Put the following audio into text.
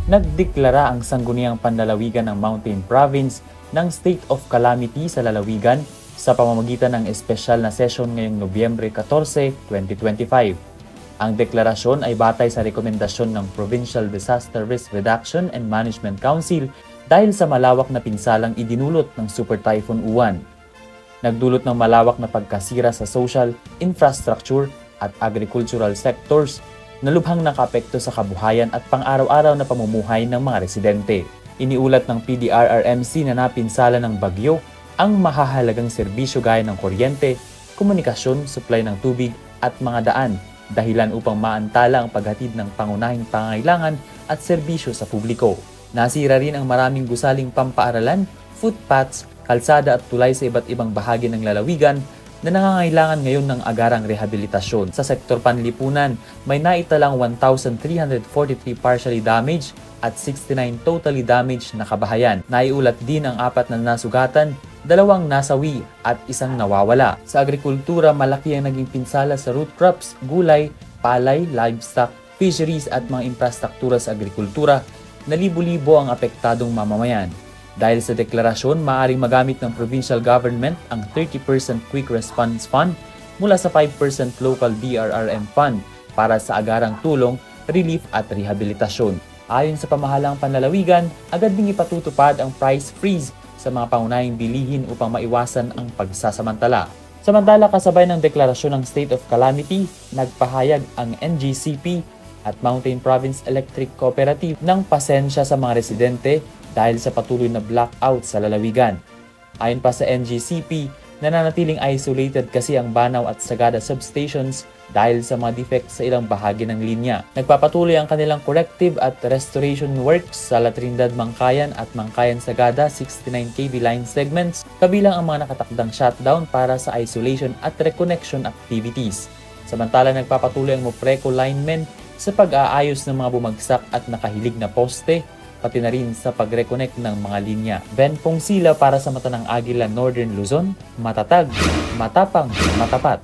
Nagdeklara ang Sangguniang Panlalawigan ng Mountain Province ng State of Calamity sa lalawigan sa pamamagitan ng espesyal na sesyon ngayong Nobyembre 14, 2025. Ang deklarasyon ay batay sa rekomendasyon ng Provincial Disaster Risk Reduction and Management Council dahil sa malawak na pinsalang idinulot ng Super Typhoon Uwan. Nagdulot ng malawak na pagkasira sa social, infrastructure at agricultural sectors na lubhang nakaapekto sa kabuhayan at pang-araw-araw na pamumuhay ng mga residente. Iniulat ng PDRRMC na napinsala ng bagyo ang mahahalagang serbisyo gaya ng kuryente, komunikasyon, supply ng tubig at mga daan, dahilan upang maantala ang paghatid ng pangunahing pangangailangan at serbisyo sa publiko. Nasira rin ang maraming gusaling pampaaralan, footpaths, kalsada at tulay sa iba't ibang bahagi ng lalawigan na nangangailangan ngayon ng agarang rehabilitasyon. Sa sektor panlipunan, may naitalang 1,343 partially damaged at 69 totally damaged na kabahayan. Naiulat din ang 4 na nasugatan, 2 nasawi at 1 nawawala. Sa agrikultura, malaki ang naging pinsala sa root crops, gulay, palay, livestock, fisheries at mga infrastruktura sa agrikultura na libo-libo ang apektadong mamamayan. Dahil sa deklarasyon, maaaring magamit ng provincial government ang 30% Quick Response Fund mula sa 5% Local DRRM Fund para sa agarang tulong, relief at rehabilitasyon. Ayon sa pamahalang panlalawigan, agad ding ipatutupad ang price freeze sa mga pangunahing bilihin upang maiwasan ang pagsasamantala. Samantala, kasabay ng deklarasyon ng State of Calamity, nagpahayag ang NGCP at Mountain Province Electric Cooperative ng pasensya sa mga residente dahil sa patuloy na blackout sa lalawigan. Ayon pa sa NGCP, nananatiling isolated kasi ang Banaw at Sagada substations dahil sa mga defects sa ilang bahagi ng linya. Nagpapatuloy ang kanilang corrective at restoration works sa La Trindad, Mangkayan at Mangkayan Sagada 69 kV line segments, kabilang ang mga nakatakdang shutdown para sa isolation at reconnection activities. Samantala, nagpapatuloy ang Mopreco linemen sa pag-aayos ng mga bumagsak at nakahilig na poste, pati na rin sa pag-reconnect ng mga linya. Ben Pongsila para sa Mata ng Agila, Northern Luzon, matatag, matapang, matapat.